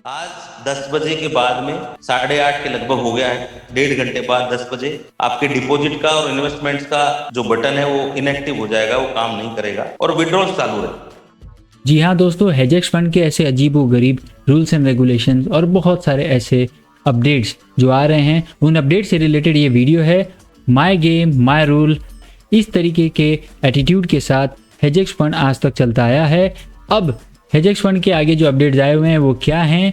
आज 10 बजे के बाद में 8:30 के लगभग हो गया है। 1.5 घंटे बाद 10 बजे आपके डिपॉजिट का और इन्वेस्टमेंट्स का जो बटन है वो इनएक्टिव हो जाएगा, वो काम नहीं करेगा और विड्रॉल चालू रहेगा। जी हाँ दोस्तों, हेजेक्स फंड के ऐसे अजीबोगरीब रूल्स एंड रेगुलेशंस और बहुत सारे ऐसे अपडेट्स जो आ रहे हैं, उन अपडेट से रिलेटेड ये वीडियो है। माय गेम माय रूल, इस तरीके के एटीट्यूड के साथ हेजेक्स फंड आज तक चलता आया है। अब हेजेक्स फंड के आगे जो अपडेट्स आए हुए हैं वो क्या हैं,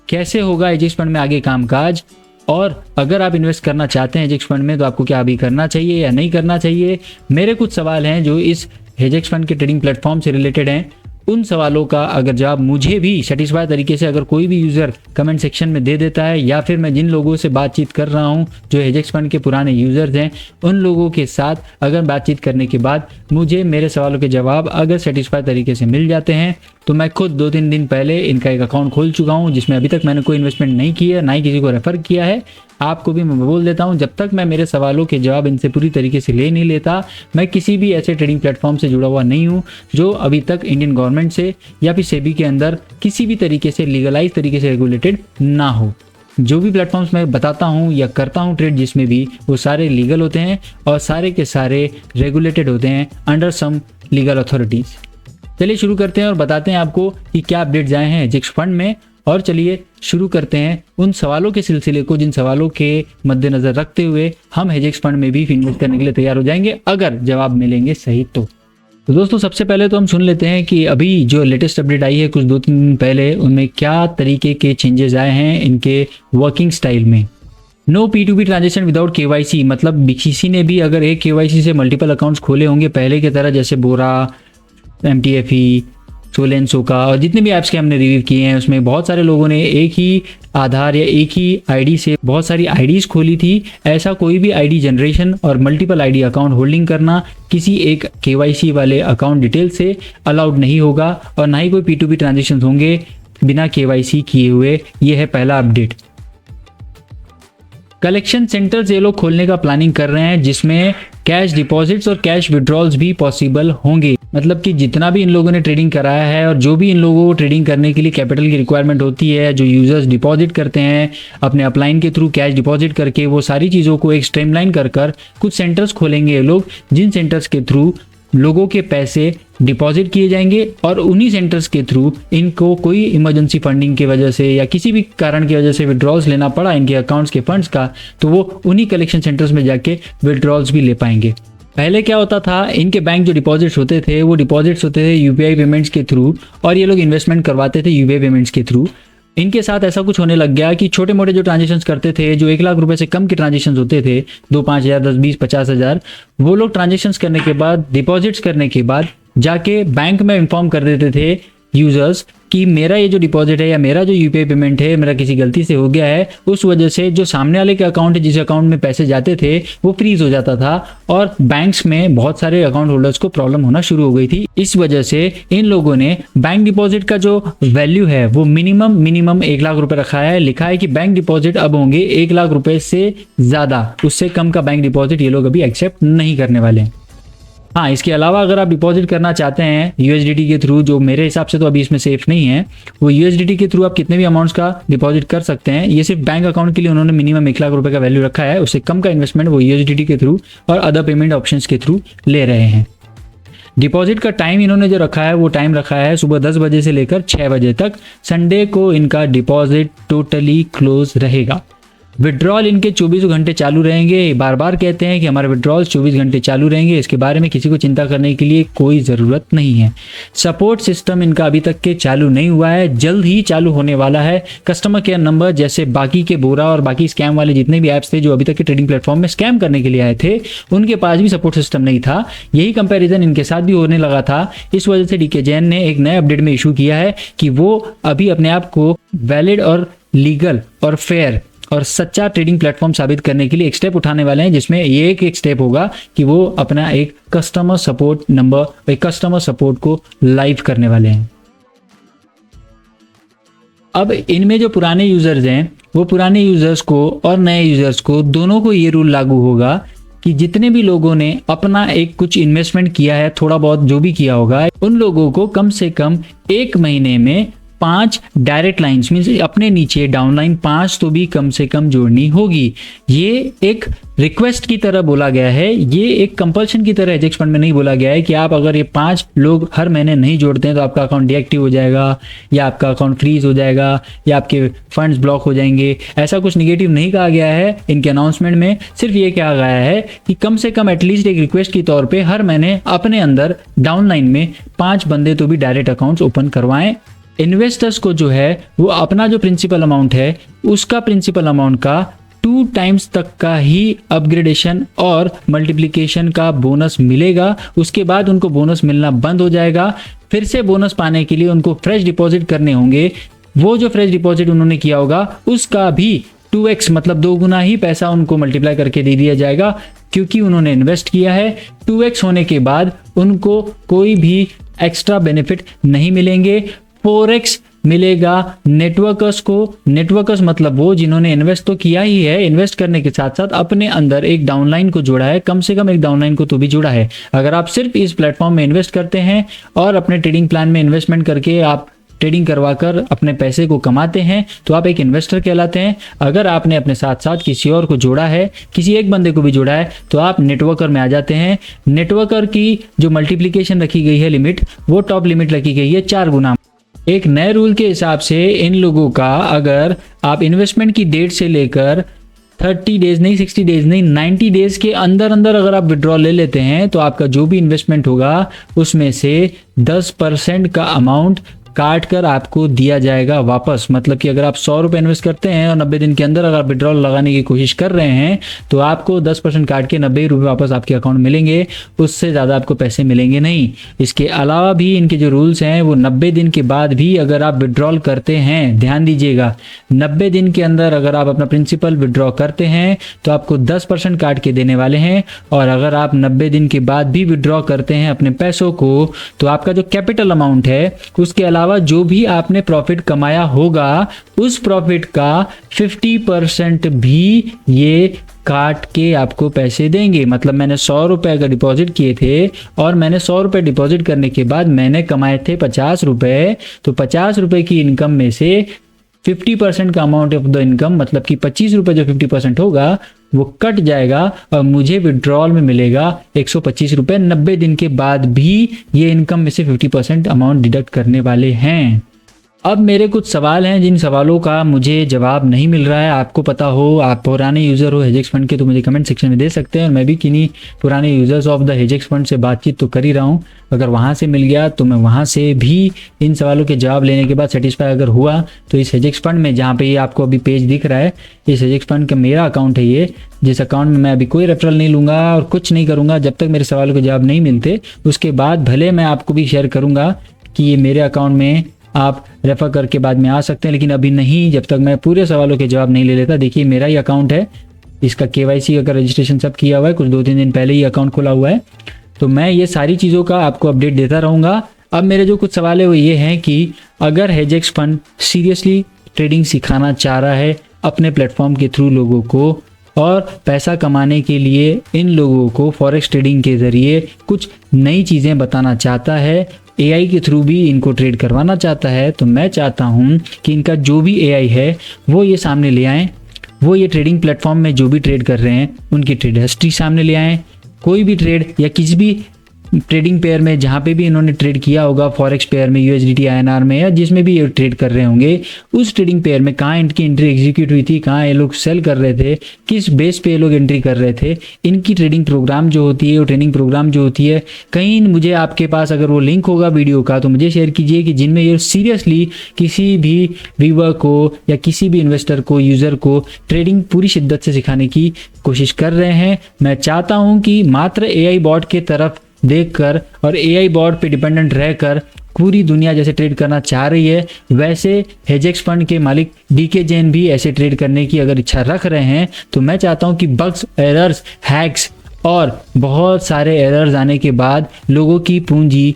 कैसे होगा हेजेक्स फंड में आगे कामकाज, और अगर आप इन्वेस्ट करना चाहते हैं हेजेक्स फंड में तो आपको क्या अभी करना चाहिए या नहीं करना चाहिए। मेरे कुछ सवाल हैं जो इस हेजेक्स फंड के ट्रेडिंग प्लेटफॉर्म से रिलेटेड हैं। उन सवालों का अगर जवाब मुझे भी सेटिस्फाई तरीके से अगर कोई भी यूज़र कमेंट सेक्शन में दे देता है, या फिर मैं जिन लोगों से बातचीत कर रहा हूं जो हेजेक्स फंड के पुराने यूज़र्स हैं, उन लोगों के साथ अगर बातचीत करने के बाद मुझे मेरे सवालों के जवाब अगर सेटिस्फाई तरीके से मिल जाते हैं, तो मैं खुद 2-3 दिन पहले इनका एक अकाउंट खोल चुका हूं जिसमें अभी तक मैंने कोई इन्वेस्टमेंट नहीं किया, ना ही किसी को रेफ़र किया है। आपको भी मैं बोल देता हूं, जब तक मैं मेरे सवालों के जवाब इनसे पूरी तरीके से ले नहीं लेता, मैं किसी भी ऐसे ट्रेडिंग प्लेटफॉर्म से जुड़ा हुआ नहीं हूं जो अभी तक इंडियन गवर्नमेंट से या फिर सेबी के अंदर किसी भी तरीके से लीगलाइज तरीके से रेगुलेटेड ना हो। जो भी प्लेटफॉर्म्स मैं बताता हूं या करता हूं ट्रेड जिसमें भी, वो सारे लीगल होते हैं और सारे के सारे रेगुलेटेड होते हैं अंडर सम लीगल अथॉरिटीज़। चलिए शुरू करते हैं और बताते हैं आपको कि क्या अपडेट्स आए हैं हेजेक्स फंड में। और चलिए शुरू करते हैं उन सवालों के सिलसिले को जिन सवालों के मद्देनज़र रखते हुए हम हेजेक्स फंड में भी इन्वेस्ट करने के लिए तैयार हो जाएंगे अगर जवाब मिलेंगे सही तो दोस्तों सबसे पहले तो हम सुन लेते हैं कि अभी जो लेटेस्ट अपडेट आई है कुछ 2-3 दिन पहले, उनमें क्या तरीके के चेंजेस आए हैं इनके वर्किंग स्टाइल में। No P2P transaction without KYC, मतलब किसी ने भी अगर एक KYC से मल्टीपल अकाउंट्स खोले होंगे पहले की तरह, जैसे बोरा, MTFE, सोलेंसो का और जितने भी ऐप्स के हमने रिव्यू किए हैं उसमें बहुत सारे लोगों ने एक ही आधार या एक ही आईडी से बहुत सारी आईडीज खोली थी। ऐसा कोई भी आईडी जनरेशन और मल्टीपल आईडी अकाउंट होल्डिंग करना किसी एक KYC वाले अकाउंट डिटेल से अलाउड नहीं होगा और ना ही कोई P2P ट्रांजेक्शन होंगे बिना KYC किए हुए। ये है पहला अपडेट। कलेक्शन सेंटर्स ये लोग खोलने का प्लानिंग कर रहे हैं जिसमें कैश डिपॉजिट्स और कैश विड्रॉल्स भी पॉसिबल होंगे। मतलब कि जितना भी इन लोगों ने ट्रेडिंग कराया है और जो भी इन लोगों को ट्रेडिंग करने के लिए कैपिटल की रिक्वायरमेंट होती है, जो यूजर्स डिपॉजिट करते हैं अपने अपलाइन के थ्रू कैश डिपॉजिट करके, वो सारी चीज़ों को एक स्ट्रीमलाइन कर कुछ सेंटर्स खोलेंगे ये लोग, जिन सेंटर्स के थ्रू लोगों के पैसे डिपॉजिट किए जाएंगे और उन्हीं सेंटर्स के थ्रू इनको कोई इमरजेंसी फंडिंग की वजह से या किसी भी कारण की वजह से विड्रॉल्स लेना पड़ा इनके अकाउंट्स के फंड्स का, तो वो उन्हीं कलेक्शन सेंटर्स में जाके विड्रॉल्स भी ले पाएंगे। पहले क्या होता था, इनके बैंक जो डिपॉजिट्स होते थे वो डिपॉजिट्स होते थे UPI पेमेंट्स के थ्रू और ये लोग इन्वेस्टमेंट करवाते थे UPI पेमेंट्स के थ्रू। इनके साथ ऐसा कुछ होने लग गया कि छोटे मोटे जो ट्रांजेक्शन्स करते थे, जो 1 लाख रुपए से कम के ट्रांजेक्शन्स होते थे, 2, 5 हज़ार, 10, 20, 50 हज़ार, वो लोग ट्रांजेक्शन्स करने के बाद, डिपॉजिट्स करने के बाद जाके बैंक में इन्फॉर्म कर देते थे यूजर्स कि मेरा ये जो डिपॉजिट है या मेरा जो UPI पेमेंट है मेरा किसी गलती से हो गया है, उस वजह से जो सामने वाले के अकाउंट है, जिस अकाउंट में पैसे जाते थे वो फ्रीज हो जाता था और बैंक्स में बहुत सारे अकाउंट होल्डर्स को प्रॉब्लम होना शुरू हो गई थी। इस वजह से इन लोगों ने बैंक डिपॉजिट का जो वैल्यू है वो मिनिमम 1 लाख रुपए रखा है। लिखा है कि बैंक डिपॉजिट अब होंगे 1 लाख रुपए से ज़्यादा, उससे कम का बैंक डिपॉजिट ये लोग अभी एक्सेप्ट नहीं करने वाले हैं। हाँ, इसके अलावा अगर आप डिपॉजिट करना चाहते हैं USDT के थ्रू, जो मेरे हिसाब से तो अभी इसमें सेफ नहीं है, वो USDT के थ्रू आप कितने भी अमाउंट्स का डिपॉजिट कर सकते हैं। ये सिर्फ बैंक अकाउंट के लिए उन्होंने मिनिमम 1 लाख रुपए का वैल्यू रखा है, उससे कम का इन्वेस्टमेंट वो USDT के थ्रू और अदर पेमेंट ऑप्शंस के थ्रू ले रहे हैं। डिपॉजिट का टाइम इन्होंने जो रखा है वो टाइम रखा है सुबह 10 बजे से लेकर 6 बजे तक। संडे को इनका डिपॉजिट टोटली क्लोज रहेगा। विड्रॉल इनके 24 घंटे चालू रहेंगे। बार बार कहते हैं कि हमारे विड्रॉल 24 घंटे चालू रहेंगे, इसके बारे में किसी को चिंता करने के लिए कोई ज़रूरत नहीं है। सपोर्ट सिस्टम इनका अभी तक के चालू नहीं हुआ है, जल्द ही चालू होने वाला है। कस्टमर केयर नंबर, जैसे बाकी के बोरा और बाकी स्कैम वाले जितने भी ऐप्स थे जो अभी तक के ट्रेडिंग प्लेटफॉर्म में स्कैम करने के लिए आए थे, उनके पास भी सपोर्ट सिस्टम नहीं था। यही कंपैरिजन इनके साथ भी होने लगा था। इस वजह से DK जैन ने एक नए अपडेट में इशू किया है कि वो अभी अपने आप को वैलिड और लीगल और फेयर और सच्चा ट्रेडिंग प्लेटफॉर्म साबित करने के लिए एक स्टेप उठाने वाले हैं, जिसमें ये एक स्टेप होगा कि वो अपना एक कस्टमर सपोर्ट नंबर, एक कस्टमर सपोर्ट को लाइव करने वाले हैं। अब इनमें जो पुराने यूजर्स हैं वो पुराने यूजर्स को और नए यूजर्स को दोनों को ये रूल लागू होगा कि जितने भी लोगों ने अपना एक कुछ इन्वेस्टमेंट किया है, थोड़ा बहुत जो भी किया होगा, उन लोगों को कम से कम 1 महीने में 5 डायरेक्ट लाइंस मीन्स अपने नीचे डाउनलाइन 5 तो भी कम से कम जोड़नी होगी। ये एक रिक्वेस्ट की तरह बोला गया है, ये एक कंपल्शन की तरह हेजेक्स फंड में नहीं बोला गया है कि आप अगर ये 5 लोग हर महीने नहीं जोड़ते हैं तो आपका अकाउंट डीएक्टिव हो जाएगा या आपका अकाउंट फ्रीज हो जाएगा या आपके फंड्स ब्लॉक हो जाएंगे। ऐसा कुछ निगेटिव नहीं कहा गया है इनके अनाउंसमेंट में, सिर्फ ये कहा गया है कि कम से कम एटलीस्ट एक रिक्वेस्ट की तौर पे हर महीने अपने अंदर डाउनलाइन में 5 बंदे तो भी डायरेक्ट अकाउंट्स ओपन करवाएं। इन्वेस्टर्स को जो है वो अपना जो प्रिंसिपल अमाउंट है उसका प्रिंसिपल अमाउंट का 2 टाइम्स तक का ही अपग्रेडेशन और मल्टीप्लिकेशन का बोनस मिलेगा। उसके बाद उनको बोनस मिलना बंद हो जाएगा। फिर से बोनस पाने के लिए उनको फ्रेश डिपॉजिट करने होंगे। वो जो फ्रेश डिपॉजिट उन्होंने किया होगा उसका भी 2x मतलब 2 गुना ही पैसा उनको मल्टीप्लाई करके दे दिया जाएगा, क्योंकि उन्होंने इन्वेस्ट किया है। 2x होने के बाद उनको कोई भी एक्स्ट्रा बेनिफिट नहीं मिलेंगे। 4x मिलेगा नेटवर्कर्स को। नेटवर्कर्स मतलब वो जिन्होंने इन्वेस्ट तो किया ही है, इन्वेस्ट करने के साथ साथ अपने अंदर एक डाउनलाइन को जोड़ा है, कम से कम एक डाउनलाइन को तो भी जोड़ा है। अगर आप सिर्फ इस प्लेटफॉर्म में इन्वेस्ट करते हैं और अपने ट्रेडिंग प्लान में इन्वेस्टमेंट करके आप ट्रेडिंग करवाकर अपने पैसे को कमाते हैं तो आप एक इन्वेस्टर कहलाते हैं। अगर आपने अपने साथ साथ किसी और को जोड़ा है, किसी एक बंदे को भी जोड़ा है, तो आप नेटवर्कर में आ जाते हैं। नेटवर्कर की जो मल्टीप्लिकेशन रखी गई है लिमिट, वो टॉप लिमिट रखी गई है 4 गुना। एक नए रूल के हिसाब से इन लोगों का अगर आप इन्वेस्टमेंट की डेट से लेकर 30 डेज नहीं, 60 डेज नहीं, 90 डेज के अंदर अंदर अगर आप विड्रॉल ले लेते हैं तो आपका जो भी इन्वेस्टमेंट होगा उसमें से 10% का अमाउंट काट कर आपको दिया जाएगा वापस। मतलब कि अगर आप 100 रुपये इन्वेस्ट करते हैं और 90 दिन के अंदर अगर आप विड्रॉल लगाने की कोशिश कर रहे हैं तो आपको 10% काट के 90 रुपये वापस आपके अकाउंट मिलेंगे, उससे ज़्यादा आपको पैसे मिलेंगे नहीं। इसके अलावा भी इनके जो रूल्स हैं वो 90 दिन के बाद भी अगर आप विड्रॉल करते हैं, ध्यान दीजिएगा, 90 दिन के अंदर अगर आप अपना प्रिंसिपल विड्रॉ करते हैं तो आपको 10% काट के देने वाले हैं। और अगर आप 90 दिन के बाद भी विड्रॉ करते हैं अपने पैसों को तो आपका जो कैपिटल अमाउंट है उसके अलावा जो भी आपने प्रॉफिट कमाया होगा उस प्रॉफिट का 50% भी ये काट के आपको पैसे देंगे। मतलब मैंने 100 रुपए अगर डिपॉजिट किए थे और मैंने 100 रुपए डिपॉजिट करने के बाद मैंने कमाए थे 50 रुपए, तो 50 रुपए की इनकम में से 50% का अमाउंट ऑफ द इनकम मतलब कि 25 रुपए जो 50% होगा वो कट जाएगा और मुझे विड्रॉल में मिलेगा 125 रुपए। 90 दिन के बाद भी ये इनकम में से 50% अमाउंट डिडक्ट करने वाले हैं। अब मेरे कुछ सवाल हैं जिन सवालों का मुझे जवाब नहीं मिल रहा है। आपको पता हो, आप पुराने यूज़र हो हेजेक्स फंड के, तो मुझे कमेंट सेक्शन में दे सकते हैं। और मैं भी किन्हीं पुराने यूज़र्स ऑफ द हेजेक्स फंड से बातचीत तो कर ही रहा हूँ। अगर वहाँ से मिल गया तो मैं वहाँ से भी इन सवालों के जवाब लेने के बाद सेटिस्फाई अगर हुआ तो इस हेजेक्स फंड में, जहाँ पे ये आपको अभी पेज दिख रहा है, इस हेजेक्स फंड का मेरा अकाउंट है ये, जिस अकाउंट में मैं अभी कोई रेफरल नहीं लूँगा और कुछ नहीं करूँगा जब तक मेरे सवालों के जवाब नहीं मिलते। उसके बाद भले मैं आपको भी शेयर करूँगा कि ये मेरे अकाउंट में आप रेफर करके बाद में आ सकते हैं, लेकिन अभी नहीं, जब तक मैं पूरे सवालों के जवाब नहीं ले लेता। देखिए मेरा ही अकाउंट है, इसका KYC अगर रजिस्ट्रेशन सब किया हुआ है, कुछ 2-3 दिन पहले ही अकाउंट खुला हुआ है, तो मैं ये सारी चीज़ों का आपको अपडेट देता रहूँगा। अब मेरे जो कुछ सवाल है वो ये हैं कि अगर हेजेक्स फंड सीरियसली ट्रेडिंग सिखाना चाह रहा है अपने प्लेटफॉर्म के थ्रू लोगों को और पैसा कमाने के लिए इन लोगों को फॉरेक्स ट्रेडिंग के ज़रिए कुछ नई चीज़ें बताना चाहता है, AI के थ्रू भी इनको ट्रेड करवाना चाहता है, तो मैं चाहता हूं कि इनका जो भी AI है वो ये सामने ले आएँ। वो ये ट्रेडिंग प्लेटफॉर्म में जो भी ट्रेड कर रहे हैं उनकी ट्रेड हिस्ट्री सामने ले आएँ। कोई भी ट्रेड या किसी भी ट्रेडिंग पेयर में जहाँ पे भी इन्होंने ट्रेड किया होगा, फॉरेक्स पेयर में, USDT INR में, या जिसमें भी ये ट्रेड कर रहे होंगे, उस ट्रेडिंग पेयर में कहाँ इनकी एंट्री एग्जीक्यूट हुई थी, कहाँ ये लोग सेल कर रहे थे, किस बेस पे ये लोग एंट्री कर रहे थे, इनकी ट्रेडिंग प्रोग्राम जो होती है, वो ट्रेनिंग प्रोग्राम जो होती है, कहीं मुझे आपके पास अगर वो लिंक होगा वीडियो का तो मुझे शेयर कीजिए कि जिनमें ये सीरियसली किसी भी व्यूअर को या किसी भी इन्वेस्टर को, यूज़र को ट्रेडिंग पूरी शिद्दत से सिखाने की कोशिश कर रहे हैं। मैं चाहता हूँ कि मात्र AI बॉट के तरफ देखकर और AI बॉट पे डिपेंडेंट रहकर पूरी दुनिया जैसे ट्रेड करना चाह रही है, वैसे हेजेक्स फंड के मालिक DK जैन भी ऐसे ट्रेड करने की अगर इच्छा रख रहे हैं, तो मैं चाहता हूं कि बग्स, एरर्स, हैक्स और बहुत सारे एरर्स आने के बाद लोगों की पूंजी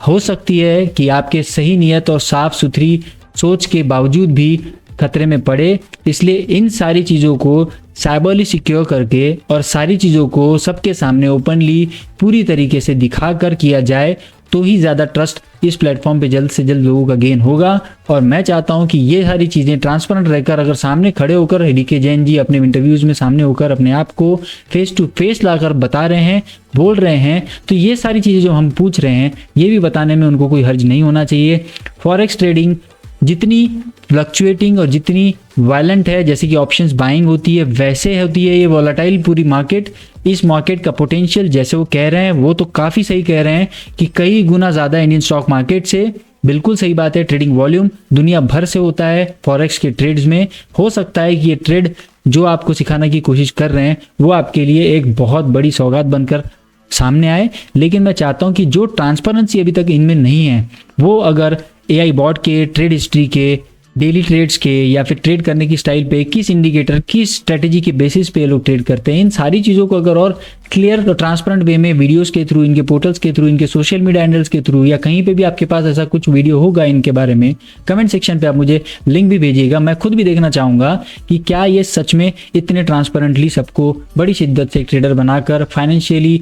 हो सकती है कि आपके सही नियत और साफ सुथरी सोच के बावजूद भी खतरे में पड़े। इसलिए इन सारी चीज़ों को साइबरली सिक्योर करके और सारी चीज़ों को सबके सामने ओपनली पूरी तरीके से दिखा कर किया जाए तो ही ज़्यादा ट्रस्ट इस प्लेटफॉर्म पे जल्द से जल्द लोगों का गेन होगा। और मैं चाहता हूं कि ये सारी चीज़ें ट्रांसपेरेंट रहकर अगर सामने खड़े होकर डीके जैन जी अपने इंटरव्यूज़ में सामने होकर अपने आप को फेस टू फेस लाकर बता रहे हैं, बोल रहे हैं, तो ये सारी चीज़ें जो हम पूछ रहे हैं ये भी बताने में उनको कोई हर्ज नहीं होना चाहिए। फॉरेक्स ट्रेडिंग जितनी फ्लक्चुएटिंग और जितनी वायलेंट है, जैसे कि ऑप्शंस बाइंग होती है, वैसे होती है ये वॉलेटाइल पूरी मार्केट। इस मार्केट का पोटेंशियल जैसे वो कह रहे हैं वो तो काफ़ी सही कह रहे हैं कि कई गुना ज़्यादा इंडियन स्टॉक मार्केट से। बिल्कुल सही बात है। ट्रेडिंग वॉल्यूम दुनिया भर से होता है फॉरेक्स के ट्रेड्स में। हो सकता है कि ये ट्रेड जो आपको सिखाने की कोशिश कर रहे हैं वो आपके लिए एक बहुत बड़ी सौगात बनकर सामने आए, लेकिन मैं चाहता हूं कि जो ट्रांसपेरेंसी अभी तक इनमें नहीं है वो अगर AI बॉट के ट्रेड हिस्ट्री के, डेली ट्रेड्स के, या फिर ट्रेड करने की स्टाइल पे, किस इंडिकेटर, किस स्ट्रेटेजी के बेसिस पे लोग ट्रेड करते हैं, इन सारी चीज़ों को अगर और क्लियर और ट्रांसपेरेंट वे में वीडियोस के थ्रू, इनके पोर्टल्स के थ्रू, इनके सोशल मीडिया हैंडल्स के थ्रू, या कहीं पे भी आपके पास ऐसा कुछ वीडियो होगा इनके बारे में, कमेंट सेक्शन पे आप मुझे लिंक भी भेजिएगा। मैं खुद भी देखना चाहूँगा कि क्या ये सच में इतने ट्रांसपेरेंटली सबको बड़ी शिद्दत से ट्रेडर बनाकर फाइनेंशियली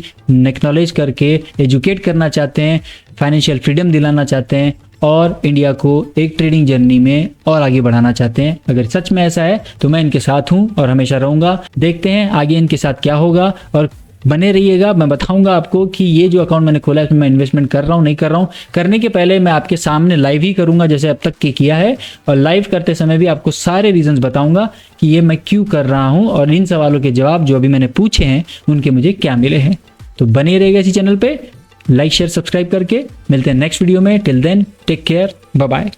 एक्नॉलेज करके एजुकेट करना चाहते हैं, फाइनेंशियल फ्रीडम दिलाना चाहते हैं और इंडिया को एक ट्रेडिंग जर्नी में और आगे बढ़ाना चाहते हैं। अगर सच में ऐसा है तो मैं इनके साथ हूं और हमेशा रहूंगा। देखते हैं आगे इनके साथ क्या होगा और बने रहिएगा। मैं बताऊंगा आपको कि ये जो अकाउंट मैंने खोला है इसमें मैं इन्वेस्टमेंट कर रहा हूँ नहीं कर रहा हूँ। करने के पहले मैं आपके सामने लाइव ही करूंगा जैसे अब तक के किया है, और लाइव करते समय भी आपको सारे रीजंस बताऊंगा कि ये मैं क्यों कर रहा हूँ और इन सवालों के जवाब जो अभी मैंने पूछे हैं उनके मुझे क्या मिले हैं। तो बने रहिएगा इसी चैनल पे, लाइक शेयर सब्सक्राइब करके। मिलते हैं नेक्स्ट वीडियो में। Till then take care, bye bye.